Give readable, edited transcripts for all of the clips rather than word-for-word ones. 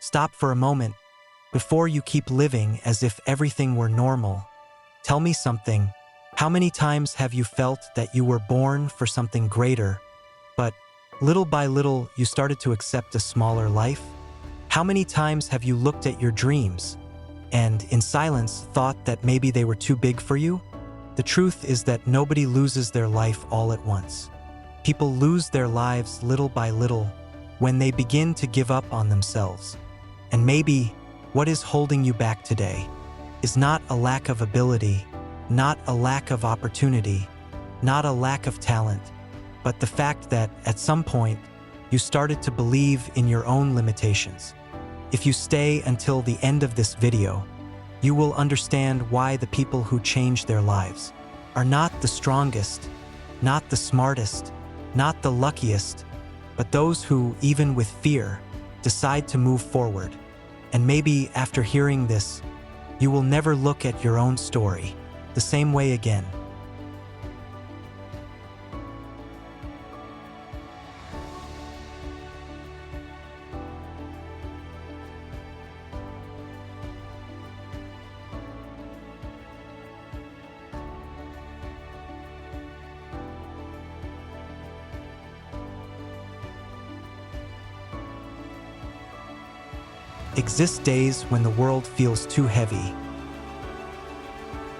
Stop for a moment before you keep living as if everything were normal. Tell me something. How many times have you felt that you were born for something greater, but little by little you started to accept a smaller life? How many times have you looked at your dreams and, in silence, thought that maybe they were too big for you? The truth is that nobody loses their life all at once. People lose their lives little by little when they begin to give up on themselves. And maybe what is holding you back today is not a lack of ability, not a lack of opportunity, not a lack of talent, but the fact that at some point you started to believe in your own limitations. If you stay until the end of this video, you will understand why the people who change their lives are not the strongest, not the smartest, not the luckiest, but those who, even with fear, decide to move forward. And maybe after hearing this, you will never look at your own story the same way again. Exist days when the world feels too heavy,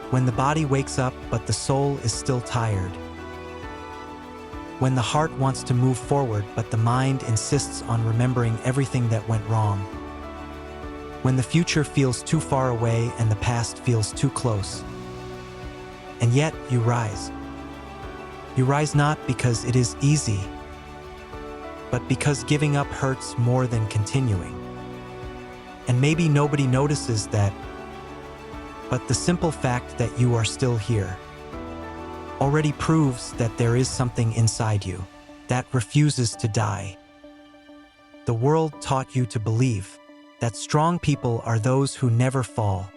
when the body wakes up but the soul is still tired, when the heart wants to move forward but the mind insists on remembering everything that went wrong, when the future feels too far away and the past feels too close. And yet you rise. You rise not because it is easy, but because giving up hurts more than continuing. And maybe nobody notices that, but the simple fact that you are still here already proves that there is something inside you that refuses to die. The world taught you to believe that strong people are those who never fall.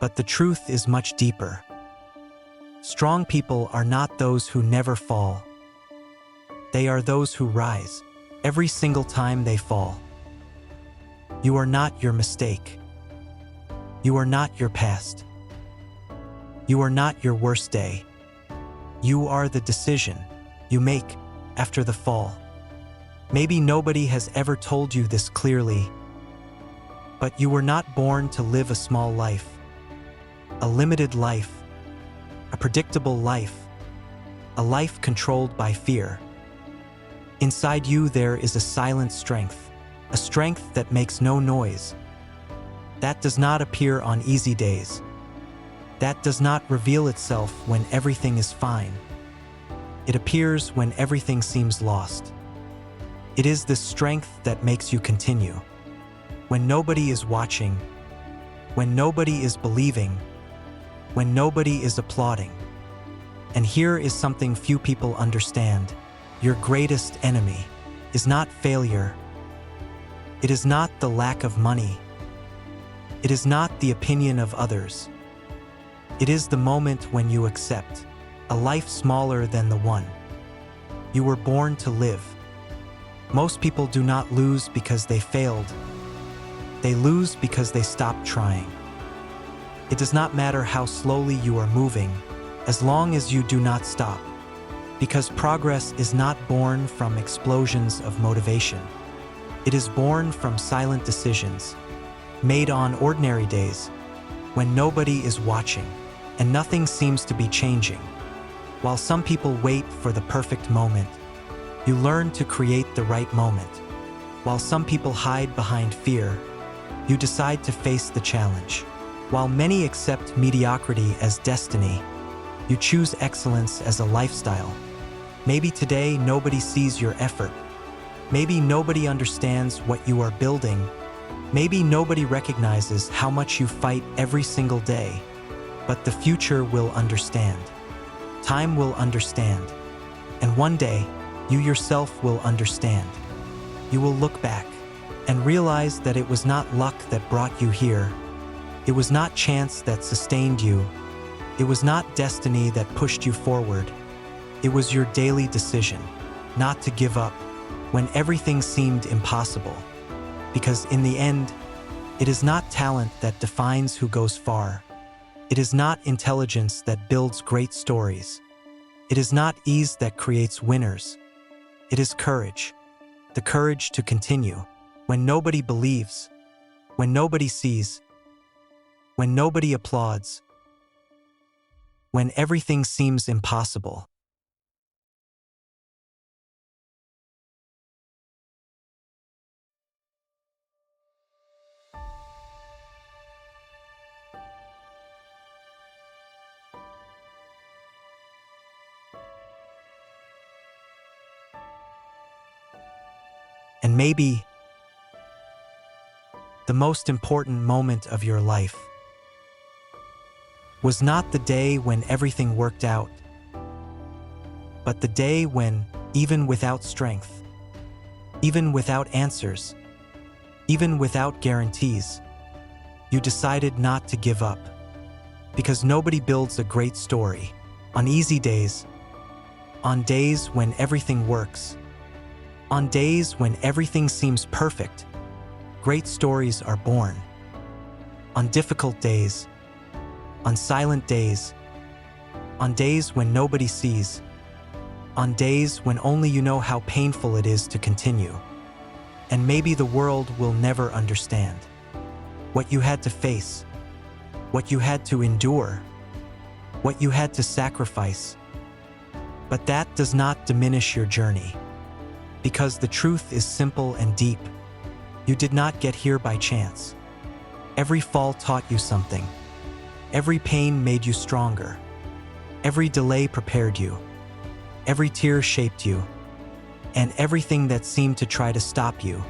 But the truth is much deeper. Strong people are not those who never fall. They are those who rise every single time they fall. You are not your mistake. You are not your past. You are not your worst day. You are the decision you make after the fall. Maybe nobody has ever told you this clearly, but you were not born to live a small life, a limited life, a predictable life, a life controlled by fear. Inside you there is a silent strength, a strength that makes no noise, that does not appear on easy days, that does not reveal itself when everything is fine. It appears when everything seems lost. It is this strength that makes you continue. When nobody is watching, when nobody is believing, when nobody is applauding. And here is something few people understand. Your greatest enemy is not failure. It is not the lack of money. It is not the opinion of others. It is the moment when you accept a life smaller than the one you were born to live. Most people do not lose because they failed. They lose because they stopped trying. It does not matter how slowly you are moving, as long as you do not stop, because progress is not born from explosions of motivation. It is born from silent decisions, made on ordinary days, when nobody is watching and nothing seems to be changing. While some people wait for the perfect moment, you learn to create the right moment. While some people hide behind fear, you decide to face the challenge. While many accept mediocrity as destiny, you choose excellence as a lifestyle. Maybe today nobody sees your effort. Maybe nobody understands what you are building. Maybe nobody recognizes how much you fight every single day. But the future will understand. Time will understand. And one day, you yourself will understand. You will look back and realize that it was not luck that brought you here. It was not chance that sustained you. It was not destiny that pushed you forward. It was your daily decision not to give up when everything seemed impossible. Because in the end, it is not talent that defines who goes far. It is not intelligence that builds great stories. It is not ease that creates winners. It is courage. The courage to continue when nobody believes, when nobody sees, when nobody applauds, when everything seems impossible. And maybe the most important moment of your life was not the day when everything worked out, but the day when, even without strength, even without answers, even without guarantees, you decided not to give up. Because nobody builds a great story on easy days, on days when everything works, on days when everything seems perfect. Great stories are born. On difficult days, on silent days, on days when nobody sees, on days when only you know how painful it is to continue. And maybe the world will never understand what you had to face, what you had to endure, what you had to sacrifice. But that does not diminish your journey, because the truth is simple and deep. You did not get here by chance. Every fall taught you something. Every pain made you stronger. Every delay prepared you. Every tear shaped you. And everything that seemed to try to stop you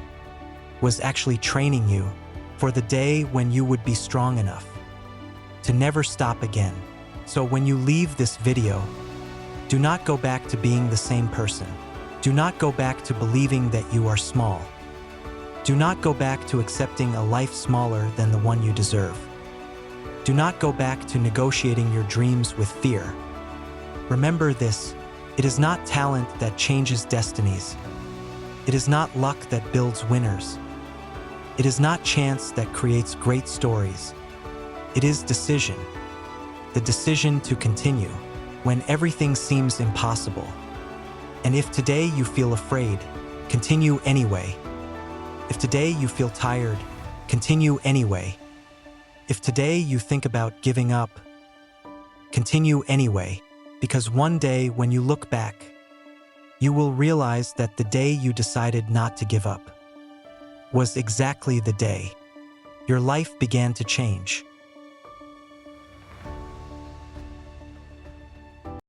was actually training you for the day when you would be strong enough to never stop again. So when you leave this video, do not go back to being the same person. Do not go back to believing that you are small. Do not go back to accepting a life smaller than the one you deserve. Do not go back to negotiating your dreams with fear. Remember this: it is not talent that changes destinies. It is not luck that builds winners. It is not chance that creates great stories. It is decision. The decision to continue when everything seems impossible. And if today you feel afraid, continue anyway. If today you feel tired, continue anyway. If today you think about giving up, continue anyway. Because one day when you look back, you will realize that the day you decided not to give up was exactly the day your life began to change.